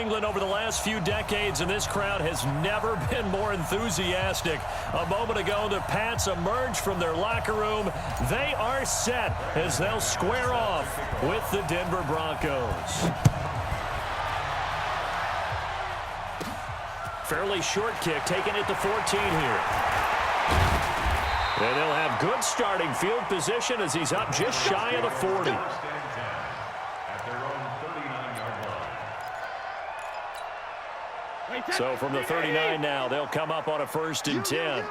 England over the last few decades, and this crowd has never been more enthusiastic. A moment ago, the Pats emerged from their locker room. They are set as they'll square off with the Denver Broncos. Fairly short kick, taking it to 14 here. And they'll have good starting field position as he's up just shy of the 40. So from the 39 now, they'll come up on a 1st and 10.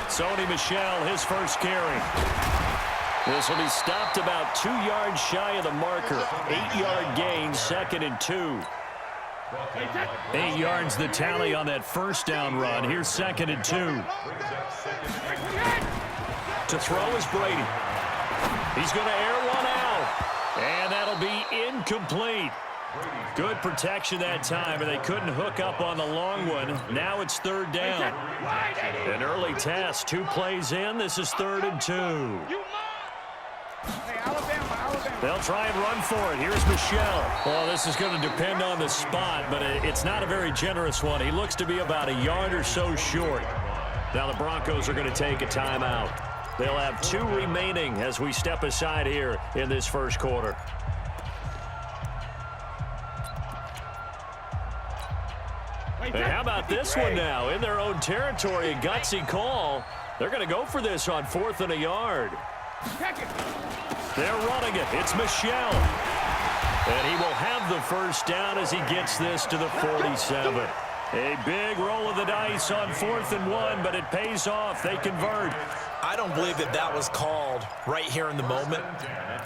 Sony Michel, his first carry. This will be stopped about 2 yards shy of the marker. 8-yard gain, 2nd and 2. 8 yards the tally on that first down run. Here's 2nd and 2. To throw is Brady. He's going to air one out. And that'll be incomplete. Good protection that time, and they couldn't hook up on the long one. Now it's 3rd down. An early test. 2 plays in. This is 3rd and 2. They'll try and run for it. Here's Michel. Well, this is going to depend on the spot, but it's not a very generous one. He looks to be about a yard or so short. Now the Broncos are going to take a timeout. They'll have 2 remaining as we step aside here in this first quarter. Hey, how about this one now? In their own territory, a gutsy call. They're going to go for this on 4th and a yard. They're running it. It's Michel. And he will have the first down as he gets this to the 47. A big roll of the dice on 4th and 1, but it pays off. They convert. I don't believe that was called right here in the moment.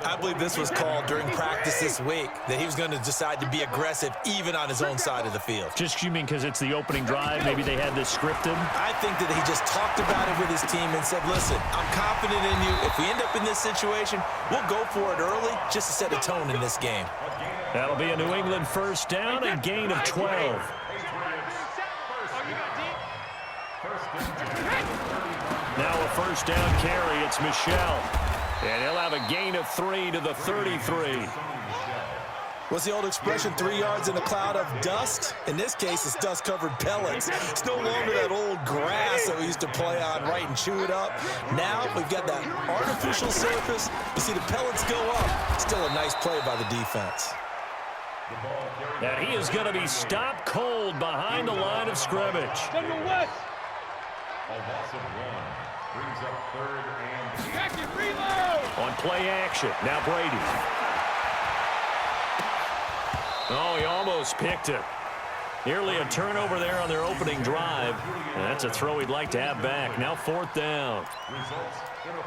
I believe this was called during practice this week, that he was going to decide to be aggressive even on his own side of the field. Just, you mean because it's the opening drive? Maybe they had this scripted? I think that he just talked about it with his team and said, listen, I'm confident in you. If we end up in this situation, we'll go for it early just to set a tone in this game. That'll be a New England first down, a gain of 12. Now a first down carry. It's Michel. And he'll have a gain of 3 to the 33. What's the old expression, 3 yards in a cloud of dust? In this case, it's dust-covered pellets. It's no longer that old grass that we used to play on, right, and chew it up. Now we've got that artificial surface. You see the pellets go up. Still a nice play by the defense. And he is going to be stopped cold behind the line of scrimmage. Brings up 3rd and on play action. Now Brady. Oh, he almost picked it. Nearly a turnover there on their opening drive. And that's a throw he'd like to have back. Now 4th down.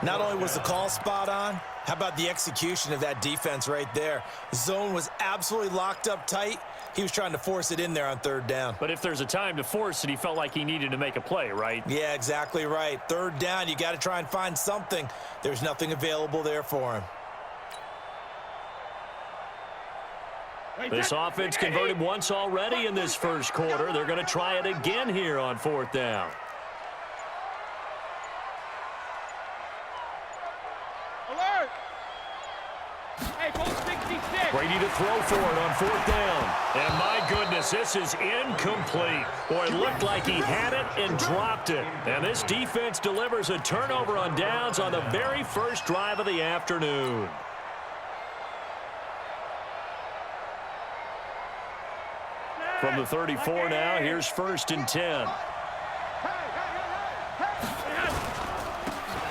Not only was the call spot on, how about the execution of that defense right there? The zone was absolutely locked up tight. He was trying to force it in there on 3rd down. But if there's a time to force it, he felt like he needed to make a play, right? Yeah, exactly right. 3rd down, you got to try and find something. There's nothing available there for him. This offense converted once already in this first quarter. They're going to try it again here on 4th down. Alert! Hey, goal 66. Brady to throw for it on 4th down. And my goodness, this is incomplete. Boy, it looked like he had it and dropped it. And this defense delivers a turnover on downs on the very first drive of the afternoon. From the 34 now, here's 1st and 10.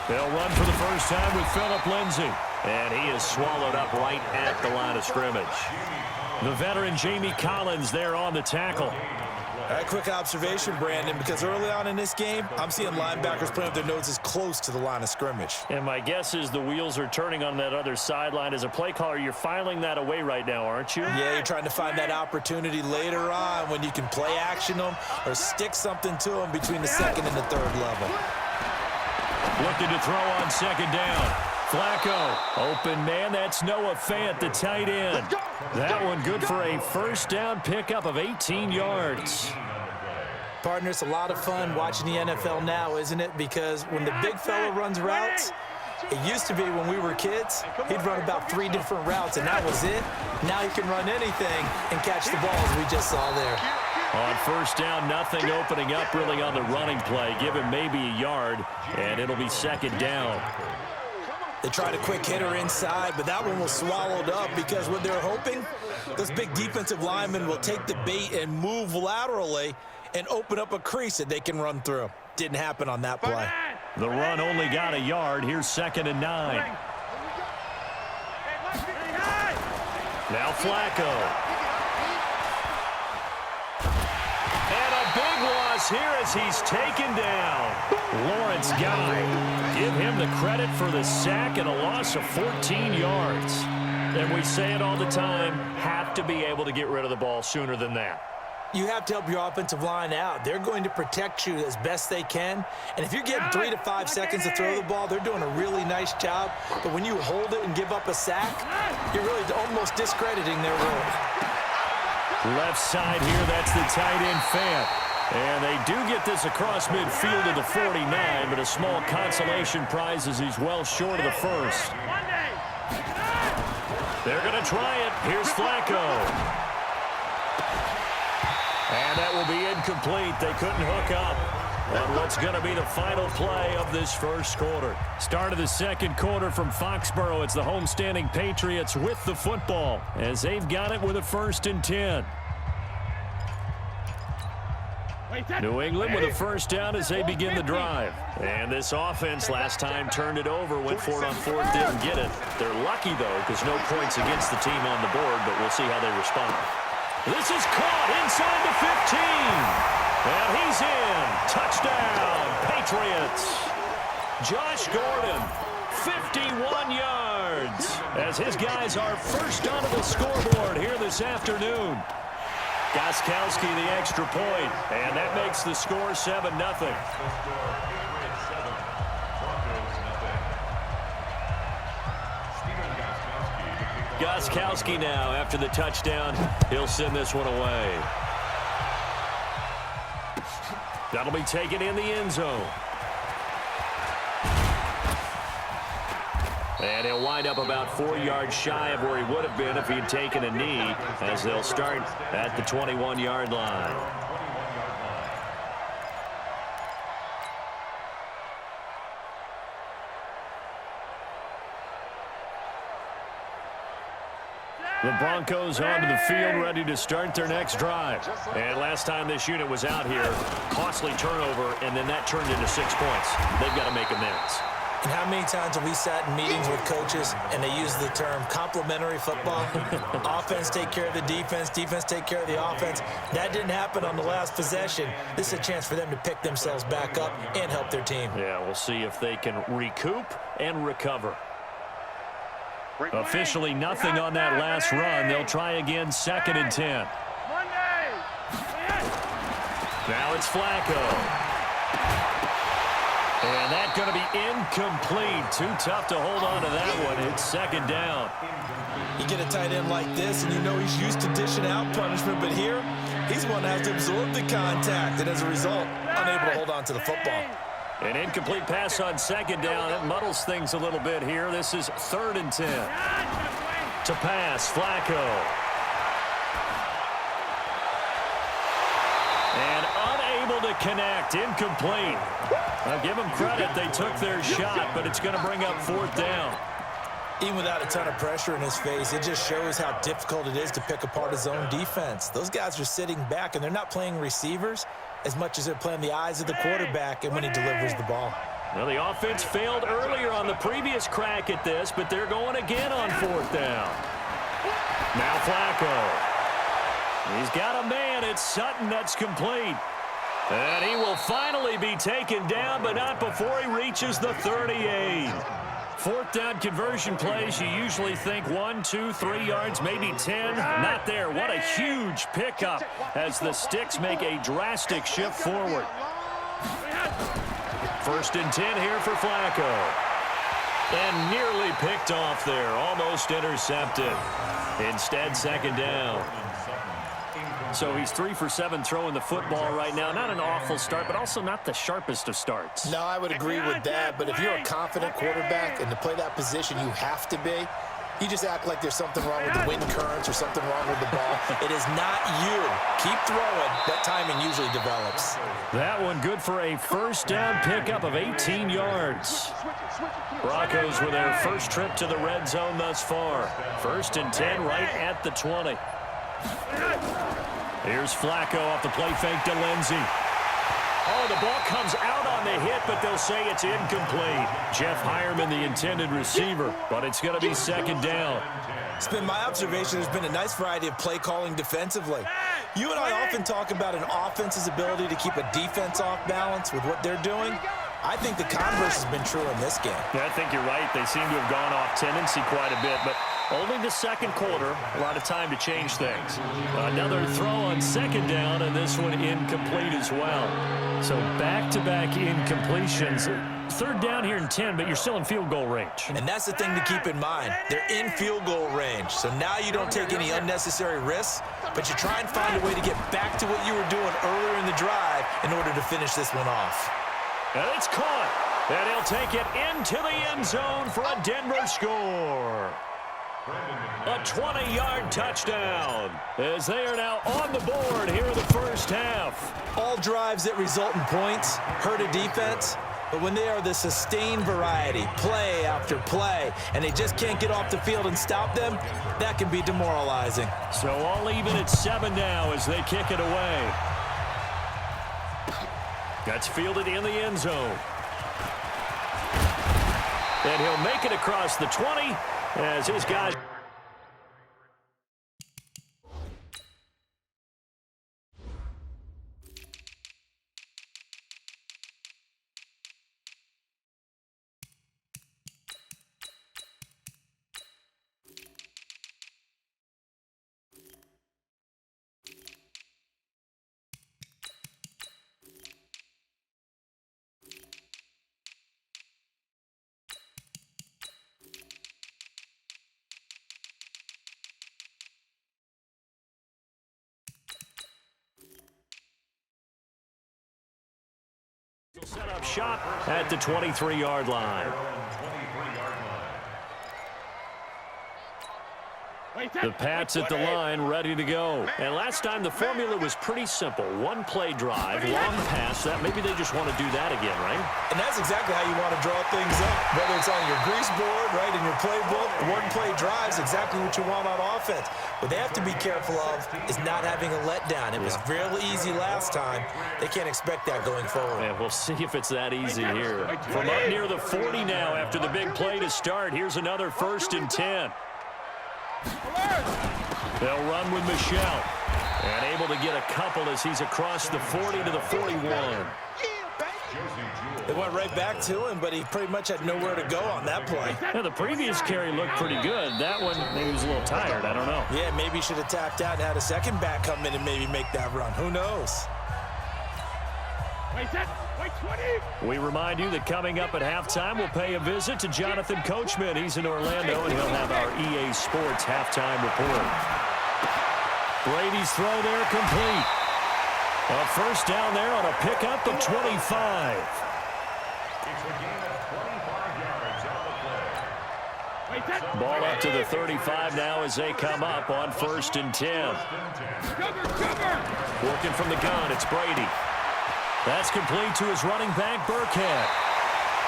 They'll run for the first time with Phillip Lindsay. And he is swallowed up right at the line of scrimmage. The veteran Jamie Collins there on the tackle. All right, quick observation, Brandon, because early on in this game, I'm seeing linebackers putting up their noses close to the line of scrimmage. And my guess is the wheels are turning on that other sideline. As a play caller, you're filing that away right now, aren't you? Yeah, you're trying to find that opportunity later on when you can play action them or stick something to them between the 2nd and the 3rd level. Looking to throw on 2nd down. Flacco, open man, that's Noah Fant, the tight end. That one good for a first down pickup of 18 yards. Partner, it's a lot of fun watching the NFL now, isn't it? Because when the big fella runs routes, It used to be when we were kids, he'd run about 3 different routes, and that was it. Now he can run anything and catch the ball, as we just saw there. On first down, nothing opening up really on the running play. Give him maybe a yard, and it'll be second down. They tried a quick hitter inside, but that one was swallowed up because what they're hoping, those big defensive linemen will take the bait and move laterally and open up a crease that they can run through. Didn't happen on that play. The run only got a yard. Here's 2nd and 9. Now Flacco. And a big loss here as he's taken down. Lawrence Guy. Give him the credit for the sack and a loss of 14 yards. And we say it all the time, have to be able to get rid of the ball sooner than that. You have to help your offensive line out. They're going to protect you as best they can. And if you're getting 3 to 5 seconds to throw the ball, they're doing a really nice job. But when you hold it and give up a sack, you're really almost discrediting their role. Left side here, that's the tight end Fant. And they do get this across midfield to the 49, but a small consolation prize as he's well short of the first. They're going to try it. Here's Flacco. And that will be incomplete. They couldn't hook up on what's going to be the final play of this first quarter. Start of the second quarter from Foxborough. It's the homestanding Patriots with the football as they've got it with a 1st and 10. New England with a first down as they begin the drive. And this offense last time turned it over, went for it on 4th, didn't get it. They're lucky, though, because no points against the team on the board, but we'll see how they respond. This is caught inside the 15. And he's in. Touchdown, Patriots. Josh Gordon, 51 yards, as his guys are first onto the scoreboard here this afternoon. Gostkowski the extra point, and that makes the score 7-0. Gostkowski now after the touchdown. He'll send this one away. That'll be taken in the end zone. And he'll wind up about 4 yards shy of where he would have been if he had taken a knee, as they'll start at the 21-yard line. The Broncos onto the field, ready to start their next drive. And last time this unit was out here, costly turnover, and then that turned into 6 points. They've got to make amends. And how many times have we sat in meetings with coaches and they use the term complementary football? Offense take care of the defense, defense take care of the offense. That didn't happen on the last possession. This is a chance for them to pick themselves back up and help their team. Yeah, we'll see if they can recoup and recover. Officially nothing on that last run. They'll try again, 2nd and 10. Now it's Flacco. And that's going to be incomplete. Too tough to hold on to that one. It's 2nd down. You get a tight end like this, and you know he's used to dishing out punishment, but here, he's the one that has to absorb the contact, and as a result, unable to hold on to the football. An incomplete pass on 2nd down. It muddles things a little bit here. This is 3rd and 10. To pass, Flacco. And unable to connect. Incomplete. I'll give them credit. They took their shot, but it's going to bring up 4th down. Even without a ton of pressure in his face, it just shows how difficult it is to pick apart his own defense. Those guys are sitting back, and they're not playing receivers as much as they're playing the eyes of the quarterback and when he delivers the ball. Well, the offense failed earlier on the previous crack at this, but they're going again on 4th down. Now Flacco. He's got a man. It's Sutton. That's complete. And he will finally be taken down, but not before he reaches the 38. 4th down conversion plays, you usually think 1, 2, 3 yards, maybe 10. Not there. What a huge pickup as the Sticks make a drastic shift forward. 1st and 10 here for Flacco. And nearly picked off there. Almost intercepted. Instead, 2nd down. So he's 3 for 7 throwing the football right now. Not an awful start, but also not the sharpest of starts. No, I would agree with that. But if you're a confident quarterback and to play that position, you have to be. You just act like there's something wrong with the wind currents or something wrong with the ball. It is not you. Keep throwing. That timing usually develops. That one good for a first down pickup of 18 yards. Broncos with their first trip to the red zone thus far. 1st and 10 right at the 20. Here's Flacco off the play fake to Lindsey. Oh, the ball comes out on the hit, but they'll say it's incomplete. Jeff Hireman, the intended receiver, but it's going to be 2nd down. It's been my observation there's been a nice variety of play calling defensively. You and I often talk about an offense's ability to keep a defense off balance with what they're doing. I think the converse has been true in this game. Yeah, I think you're right. They seem to have gone off tendency quite a bit, but only the 2nd quarter, a lot of time to change things. Another throw on 2nd down, and this one incomplete as well. So back-to-back incompletions. 3rd down here and 10, but you're still in field goal range. And that's the thing to keep in mind. They're in field goal range. So now you don't take any unnecessary risks, but you try and find a way to get back to what you were doing earlier in the drive in order to finish this one off. And it's caught. And he'll take it into the end zone for a Denver score. A 20-yard touchdown as they are now on the board here in the first half. All drives that result in points hurt a defense, but when they are the sustained variety, play after play, and they just can't get off the field and stop them, that can be demoralizing. So all even at 7 now as they kick it away. That's fielded in the end zone. And he'll make it across the 20 as his guys... set up shop at the 23-yard line. The Pats at the line, ready to go. And last time the formula was pretty simple. One play drive, long pass. That maybe they just want to do that again, right? And that's exactly how you want to draw things up. Whether it's on your grease board, right, in your playbook, one play drive is exactly what you want on offense. What they have to be careful of is not having a letdown. It was real easy last time. They can't expect that going forward. Yeah, we'll see if it's that easy here. From up near the 40 now after the big play to start. Here's another 1st and 10. They'll run with Michelle. And able to get a couple as he's across the 40 to the 41. They went right back to him, but he pretty much had nowhere to go on that play. Yeah, the previous carry looked pretty good. That one, maybe he was a little tired. I don't know. Yeah, maybe he should have tapped out and had a second back come in and maybe make that run. Who knows? Wait, 20. We remind you that coming up at halftime, we'll pay a visit to Jonathan Coachman. He's in Orlando, and he'll have our EA Sports halftime report. Brady's throw there complete. A first down there on a pickup of 25. It's a gain of 25 yards on the play. Ball up to the 35 now as they come up on 1st and 10. Working from the gun, it's Brady. That's complete to his running back, Burkhead.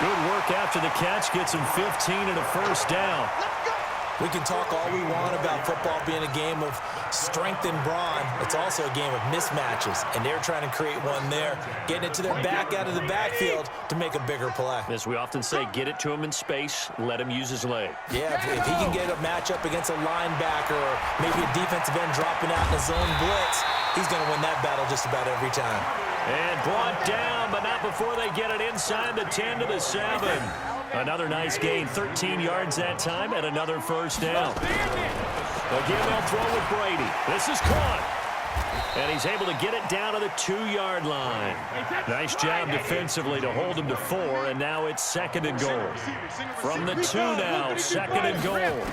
Good work after the catch, gets him 15 and a first down. We can talk all we want about football being a game of strength and brawn. It's also a game of mismatches, and they're trying to create one there, getting it to their back out of the backfield to make a bigger play. As we often say, get it to him in space, let him use his leg. Yeah, if he can get a matchup against a linebacker or maybe a defensive end dropping out in a zone blitz, he's going to win that battle just about every time. And brought down, but not before they get it inside the 10 to the 7. Another nice gain, 13 yards that time, and another first down. Again, they'll throw with Brady. This is caught. And he's able to get it down to the 2-yard line. Nice job defensively to hold him to 4, and now it's 2nd and goal. From the 2 now, 2nd and goal.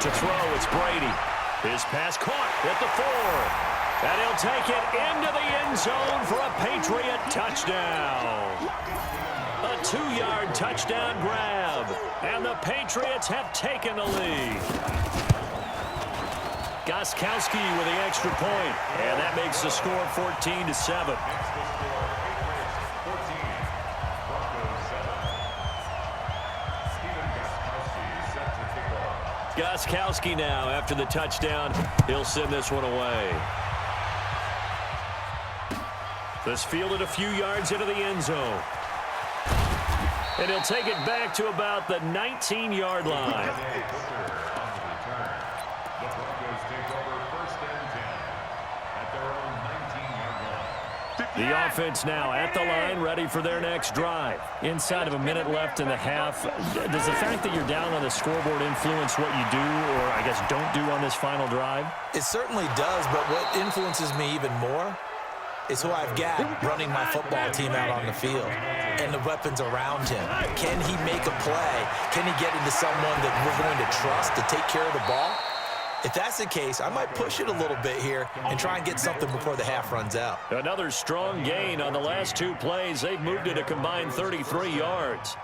To throw, it's Brady. His pass caught at the 4. And he'll take it into the end zone for a Patriot touchdown. A 2-yard touchdown grab. And the Patriots have taken the lead. Gostkowski with the extra point. And that makes the score 14-7. Gostkowski now after the touchdown. He'll send this one away. This fielded a few yards into the end zone. And he'll take it back to about the 19-yard line. The offense now at the line, ready for their next drive. Inside of a minute left in the half, does the fact that you're down on the scoreboard influence what you do, or I guess don't do on this final drive? It certainly does, but what influences me even more is who I've got running my football team out on the field and the weapons around him. Can he make a play? Can he get into someone that we're going to trust to take care of the ball? If that's the case, I might push it a little bit here and try and get something before the half runs out. Another strong gain on the last 2 plays. They've moved it a combined 33 yards.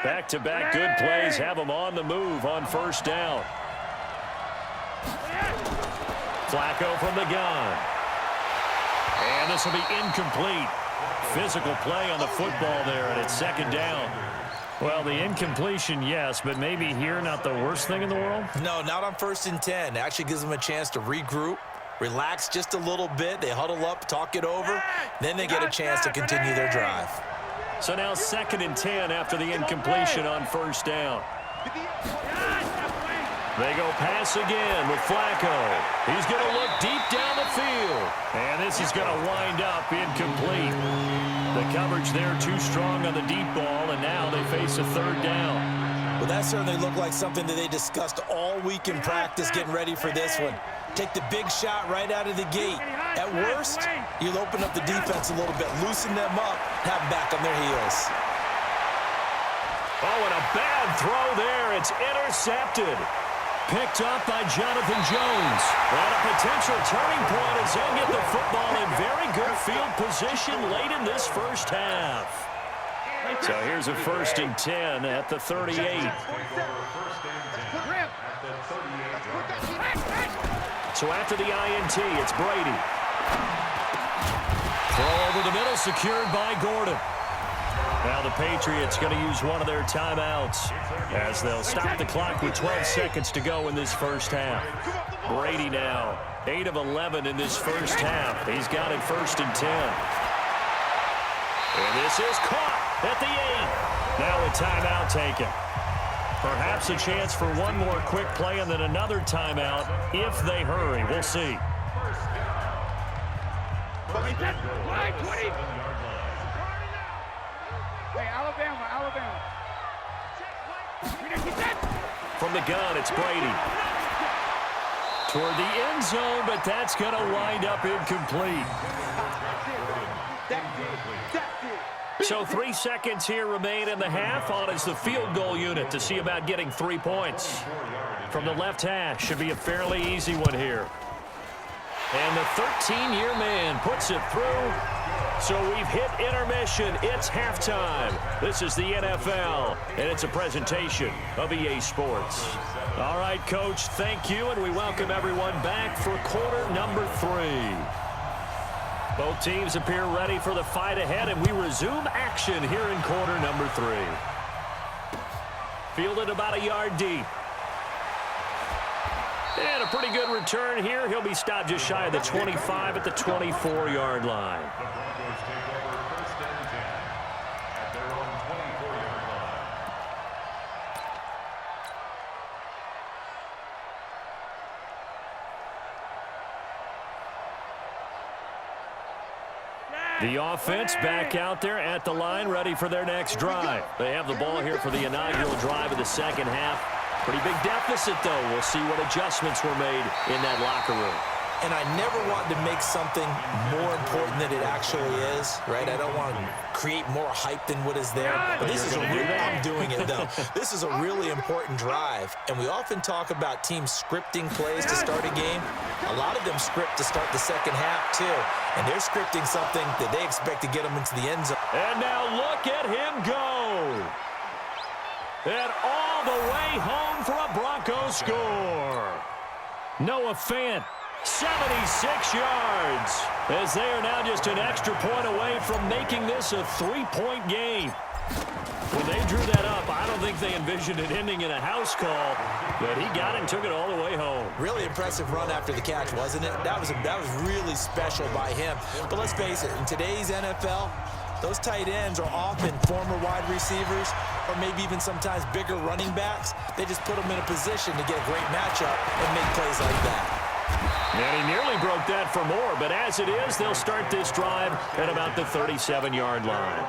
Back-to-back good plays have them on the move on first down. Flacco from the gun. And this will be incomplete. Physical play on the football there, and it's second down. Well, the incompletion, yes, but maybe here not the worst thing in the world? No, not on 1st and 10. It actually gives them a chance to regroup, relax just a little bit. They huddle up, talk it over. Then they get a chance to continue their drive. So now 2nd and 10 after the incompletion on first down. They go pass again with Flacco. He's going to look deep down the field. And this is going to wind up incomplete. The coverage there too strong on the deep ball, and now they face a 3rd down. Well, that certainly looked like something that they discussed all week in practice getting ready for this one. Take the big shot right out of the gate. At worst, you'll open up the defense a little bit, loosen them up, have them back on their heels. Oh, and a bad throw there. It's intercepted. Picked up by Jonathan Jones. And a potential turning point as they'll get the football in very good field position late in this first half. So here's a 1st and 10 at the 38. So after the INT, it's Brady. Throw over the middle, secured by Gordon. Now the Patriots going to use one of their timeouts as they'll stop the clock with 12 seconds to go in this first half. Brady now, 8 of 11 in this first half. He's got it 1st and 10. And this is caught at the 8. Now a timeout taken. Perhaps a chance for one more quick play and then another timeout if they hurry. We'll see. Alabama. From the gun, it's Brady. Toward the end zone, but that's going to wind up incomplete. So 3 seconds here remain in the half. On is the field goal unit to see about getting 3 points. From the left hash, should be a fairly easy one here. And the 13-year man puts it through. So we've hit intermission. It's halftime. This is the NFL, and it's a presentation of EA Sports. All right, Coach, thank you, and we welcome everyone back for quarter number 3. Both teams appear ready for the fight ahead, and we resume action here in quarter number 3. Fielded about a yard deep. And a pretty good return here. He'll be stopped just shy of the 25 at the 24-yard line. The offense back out there at the line, ready for their next drive. They have the ball here for the inaugural drive of the second half. Pretty big deficit, though. We'll see what adjustments were made in that locker room. and I never want to make something more important than it actually is, right? I don't want to create more hype than what is there. But this is I'm doing it, though. This is a really important drive, and we often talk about teams scripting plays to start a game. A lot of them script to start the second half, too, and they're scripting something that they expect to get them into the end zone. And now look at him go. And all the way home for a Broncos score. Noah Fant, 76 yards, as they are now just an extra point away from making this a 3-point game. When they drew that up, I don't think they envisioned it ending in a house call, but he got it and took it all the way home. Really impressive run after the catch, wasn't it? That was really special by him. But let's face it, in today's NFL, those tight ends are often former wide receivers or maybe even sometimes bigger running backs. They just put them in a position to get a great matchup and make plays like that. And he nearly broke that for more, but as it is, they'll start this drive at about the 37-yard line.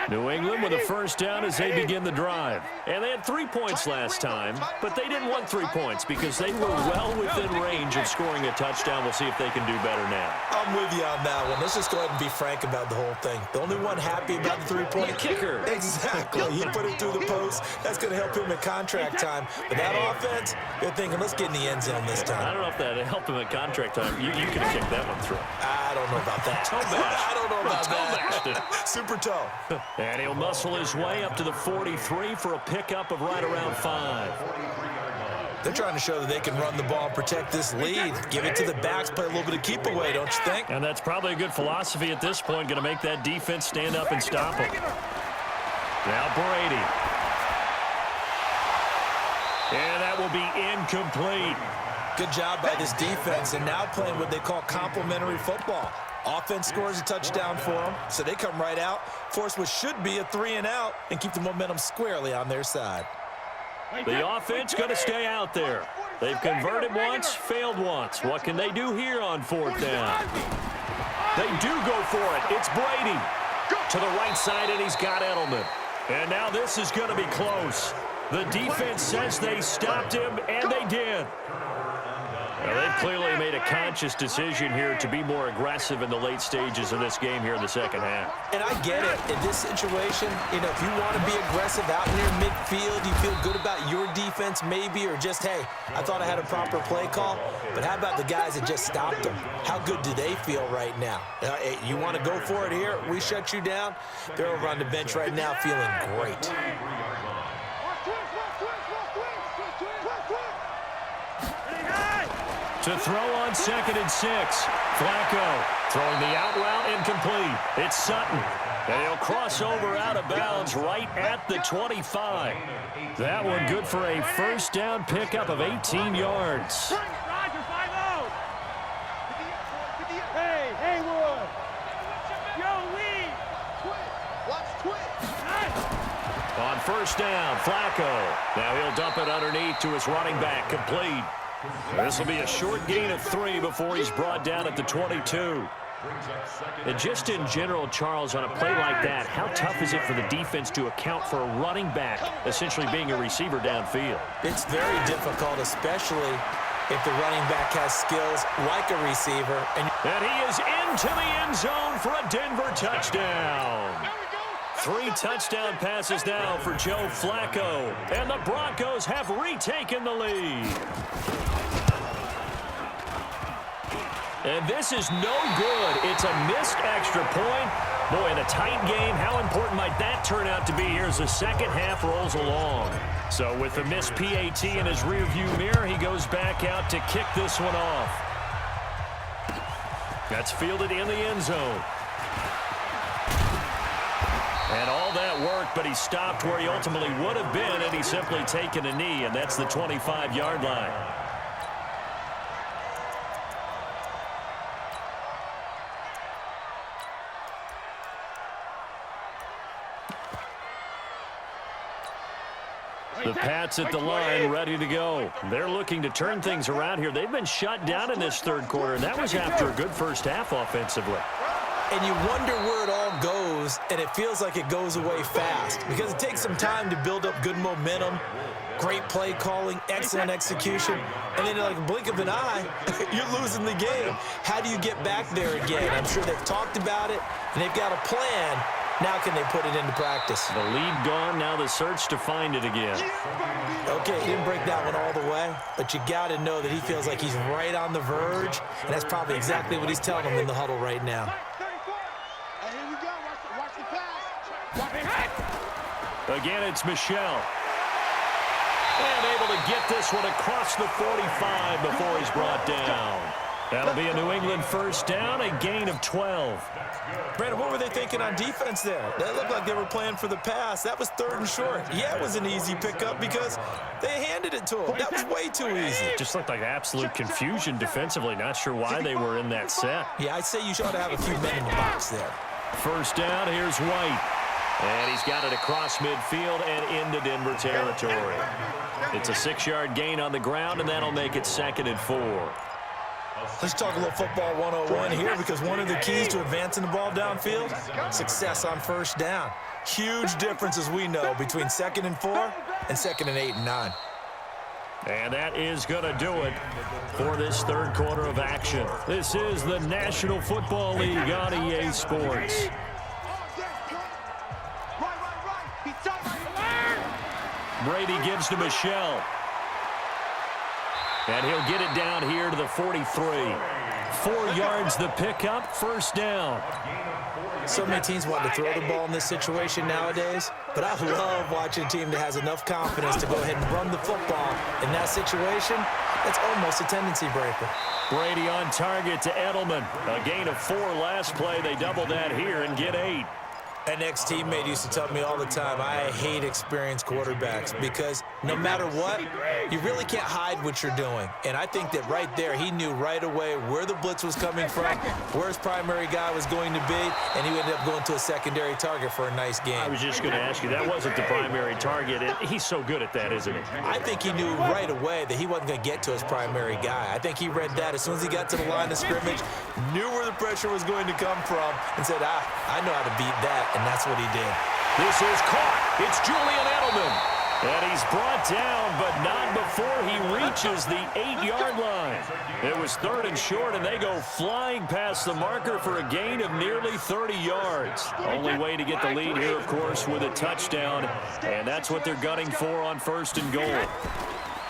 New England with a first down as they begin the drive. And they had 3 points last time, but they didn't want 3 points because they were well within range of scoring a touchdown. We'll see if they can do better now. I'm with you on that one. Let's just go ahead and be frank about the whole thing. The only one happy about the 3-point kicker. Exactly. He put it through the post. That's going to help him at contract time. But that offense, they're thinking, let's get in the end zone this time. I don't know if that helped him at contract time. You could have kicked that one through. I don't know about that. I don't know about that. Super toe. And he'll muscle his way up to the 43 for a pickup of right around 5. They're trying to show that they can run the ball and protect this lead. Give it to the backs, play a little bit of keep away, don't you think? And that's probably a good philosophy at this point, going to make that defense stand up and stop him. Now Brady. And that will be incomplete. Good job by this defense, and now playing what they call complementary football. Offense scores a touchdown for them, so they come right out, force what should be a 3-and-out, and keep the momentum squarely on their side. The offense going to stay out there. They've converted once, failed once. What can they do here on 4th down? They do go for it. It's Brady to the right side, and he's got Edelman. And now this is going to be close. The defense says they stopped him, and they did. Now, they've clearly made a conscious decision here to be more aggressive in the late stages of this game here in the second half. And I get it. In this situation, if you want to be aggressive out near midfield, you feel good about your defense maybe, or just, hey, I thought I had a proper play call. But how about the guys that just stopped them? How good do they feel right now? You want to go for it here? We shut you down? They're over on the bench right now feeling great. To throw on 2nd and 6. Flacco throwing the out route incomplete. It's Sutton. And he'll cross over out of bounds right at the 25. That one good for a first down pickup of 18 yards. Hey, Haywood. Yo, Lee. On first down, Flacco. Now he'll dump it underneath to his running back, complete. This will be a short gain of 3 before he's brought down at the 22. And just in general, Charles, on a play like that, how tough is it for the defense to account for a running back essentially being a receiver downfield? It's very difficult, especially if the running back has skills like a receiver. And he is into the end zone for a Denver touchdown. 3 touchdown passes now for Joe Flacco. And the Broncos have retaken the lead. And this is no good. It's a missed extra point. Boy, in a tight game, how important might that turn out to be here as the second half rolls along? So with the missed PAT in his rearview mirror, he goes back out to kick this one off. That's fielded in the end zone. And all that worked, but he stopped where he ultimately would have been had he simply taken a knee, and that's the 25-yard line. The Pats at the line, ready to go. They're looking to turn things around here. They've been shut down in this third quarter, and that was after a good first half offensively. And you wonder where it all goes moves, and it feels like it goes away fast because it takes some time to build up good momentum, great play calling, excellent execution, and then like a blink of an eye, you're losing the game. How do you get back there again? I'm sure they've talked about it, and they've got a plan. Now can they put it into practice? The lead gone, now the search to find it again. Okay, he didn't break that one all the way, but you got to know that he feels like he's right on the verge, and that's probably exactly what he's telling them in the huddle right now. Again, it's Michel. And able to get this one across the 45 before he's brought down. That'll be a New England first down, a gain of 12. Brandon, what were they thinking on defense there? That looked like they were playing for the pass. That was 3rd and short. Yeah, it was an easy pickup because they handed it to him. That was way too easy. Just looked like absolute confusion defensively. Not sure why they were in that set. Yeah, I'd say you ought to have a few men in the box there. First down, here's White. And he's got it across midfield and into Denver territory. It's a 6-yard gain on the ground, and that'll make it 2nd and 4. Let's talk a little football 101 here because one of the keys to advancing the ball downfield, success on first down. Huge difference, as we know, between 2nd and 4 and 2nd and 8 and 9. And that is going to do it for this 3rd quarter of action. This is the National Football League on EA Sports. Brady gives to Michel. And he'll get it down here to the 43. 4 yards the pickup, first down. So many teams want to throw the ball in this situation nowadays, but I love watching a team that has enough confidence to go ahead and run the football. In that situation, that's almost a tendency breaker. Brady on target to Edelman. A gain of 4 last play. They double that here and get 8. An ex-teammate used to tell me all the time, I hate experienced quarterbacks because no matter what, you really can't hide what you're doing. And I think that right there, he knew right away where the blitz was coming from, where his primary guy was going to be, and he ended up going to a secondary target for a nice game. I was just going to ask you, that wasn't the primary target. And he's so good at that, isn't he? I think he knew right away that he wasn't going to get to his primary guy. I think he read that as soon as he got to the line of scrimmage, knew where the pressure was going to come from, and said, I know how to beat that. And that's what he did. This is caught. It's Julian Edelman. And he's brought down, but not before he reaches the 8-yard line. It was 3rd and short, and they go flying past the marker for a gain of nearly 30 yards. Only way to get the lead here, of course, with a touchdown. And that's what they're gunning for on 1st and goal.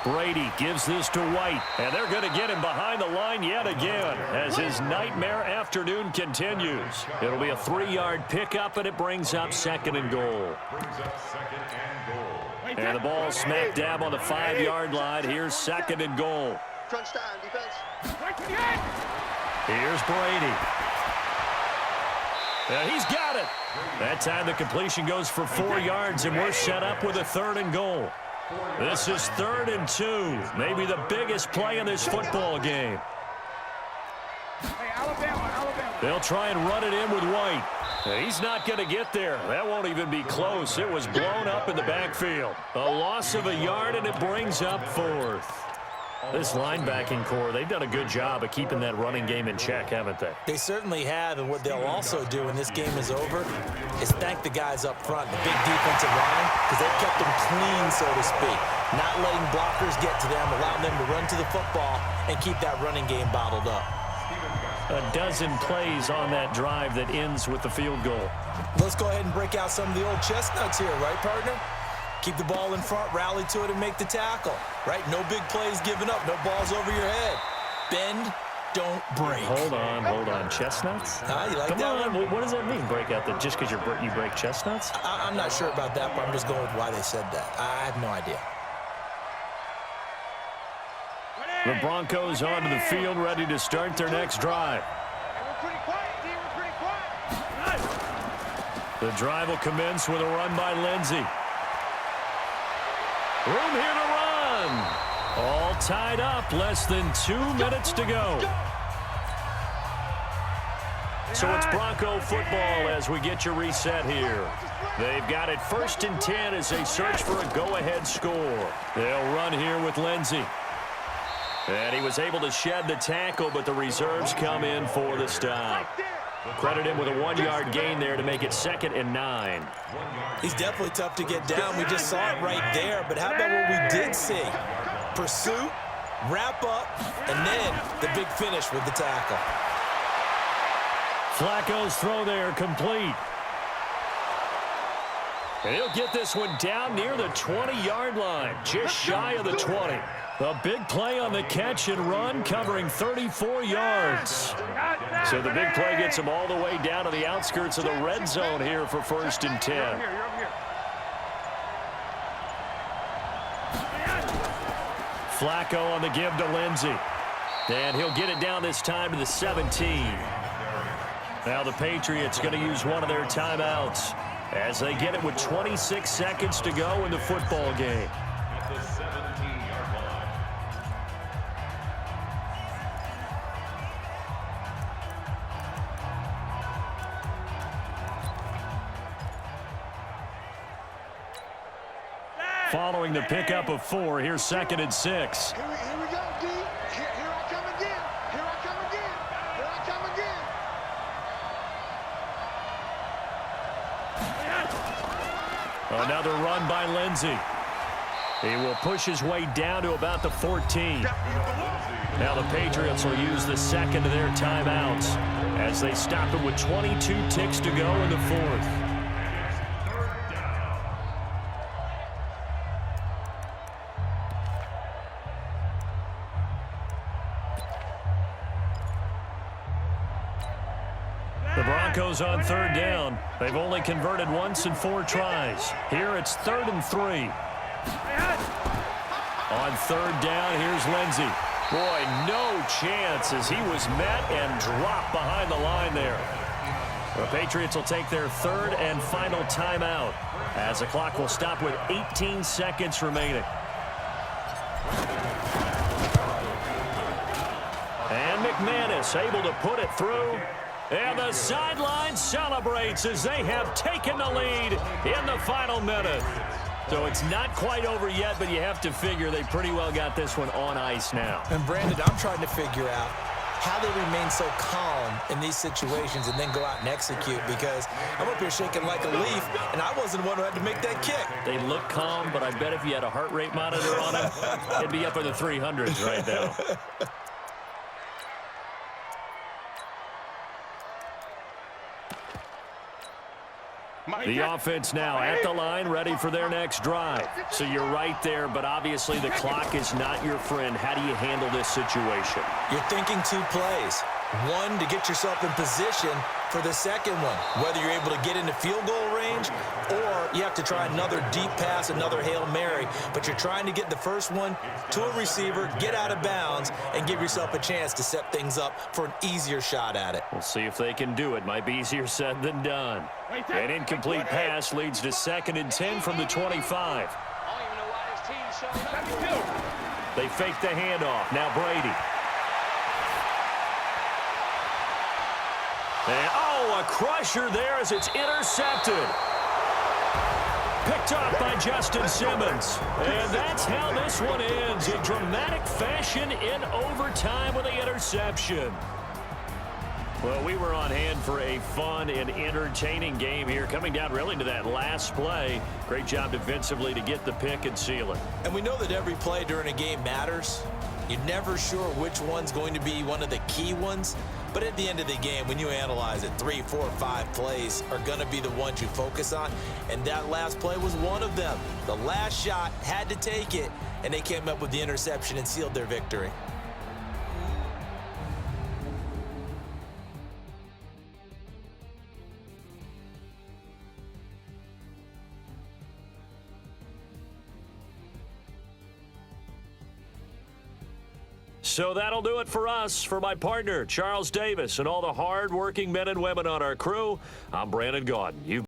Brady gives this to White, and they're going to get him behind the line yet again as his nightmare afternoon continues. It'll be a 3-yard pickup, and it brings up 2nd and goal. And the ball smack dab on the 5-yard line. Here's 2nd and goal. Crunch time, defense. Here's Brady. And he's got it. That time the completion goes for 4 yards, and we're set up with a 3rd and goal. This is 3rd and 2, maybe the biggest play in this football game. They'll try and run it in with White. He's not going to get there. That won't even be close. It was blown up in the backfield. A loss of a yard, and it brings up 4th. This linebacking core, they've done a good job of keeping that running game in check, haven't they? They certainly have, and what they'll also do when this game is over is thank the guys up front, the big defensive line, because they've kept them clean, so to speak. Not letting blockers get to them, allowing them to run to the football and keep that running game bottled up. A dozen plays on that drive that ends with the field goal. Let's go ahead and break out some of the old chestnuts here, right, partner? Keep the ball in front, rally to it, and make the tackle, right? No big plays given up, no balls over your head. Bend, don't break. Hold on. Chestnuts? You like Come that on, one? what does that mean, break out? That just because you break chestnuts? I'm not sure about that, but I'm just going with why they said that. I have no idea. The Broncos onto the field, ready to start their next drive. The drive will commence with a run by Lindsey. Room here to run. All tied up, less than 2 minutes to go. So it's Bronco football as we get you reset here. They've got it 1st and 10 as they search for a go-ahead score. They'll run here with Lindsey. And he was able to shed the tackle, but the reserves come in for the stop. Credit him with a 1-yard gain there to make it 2nd and 9. He's definitely tough to get down. We just saw it right there. But how about what we did see? Pursuit, wrap up, and then the big finish with the tackle. Flacco's throw there complete. And he'll get this one down near the 20-yard line, just shy of the 20. A big play on the catch and run, covering 34 yards. So the big play gets him all the way down to the outskirts of the red zone here for 1st and 10. Flacco on the give to Lindsey. And he'll get it down this time to the 17. Now the Patriots going to use one of their timeouts as they get it with 26 seconds to go in the football game. At the 17-yard line. Following the pickup of 4, here's 2nd and 6. Here we go, D. Here I come again. Here I come again. Here I come again. Another run by Lindsey. He will push his way down to about the 14. Now the Patriots will use the 2nd of their timeouts as they stop it with 22 ticks to go in the 4th. The Broncos on 3rd down. They've only converted once in 4 tries. Here it's 3rd and 3. On 3rd down, here's Lindsey. Boy, no chance as he was met and dropped behind the line there. The Patriots will take their 3rd and final timeout as the clock will stop with 18 seconds remaining. And McManus able to put it through. And the sideline celebrates as they have taken the lead in the final minute. So it's not quite over yet, but you have to figure they pretty well got this one on ice now. And Brandon, I'm trying to figure out how they remain so calm in these situations and then go out and execute, because I'm up here shaking like a leaf, and I wasn't the one who had to make that kick. They look calm, but I bet if you had a heart rate monitor on him, it'd be up in the 300s right now. The offense now at the line, ready for their next drive. So you're right there, but obviously the clock is not your friend. How do you handle this situation? You're thinking 2 plays. One, to get yourself in position for the second one, whether you're able to get into field goal range or you have to try another deep pass, another Hail Mary. But you're trying to get the first one to a receiver, get out of bounds, and give yourself a chance to set things up for an easier shot at it. We'll see if they can do it. Might be easier said than done. An incomplete pass leads to 2nd and 10 from the 25. They fake the handoff. Now Brady. And, oh, a crusher there as it's intercepted. Picked up by Justin Simmons. And that's how this one ends. In dramatic fashion in overtime with the interception. Well, we were on hand for a fun and entertaining game here, coming down really to that last play. Great job defensively to get the pick and seal it. And we know that every play during a game matters. You're never sure which one's going to be one of the key ones. But at the end of the game, when you analyze it, 3, 4, 5 plays are going to be the ones you focus on. And that last play was one of them. The last shot had to take it, and they came up with the interception and sealed their victory. So that'll do it for us. For my partner, Charles Davis, and all the hard-working men and women on our crew, I'm Brandon Gaudin.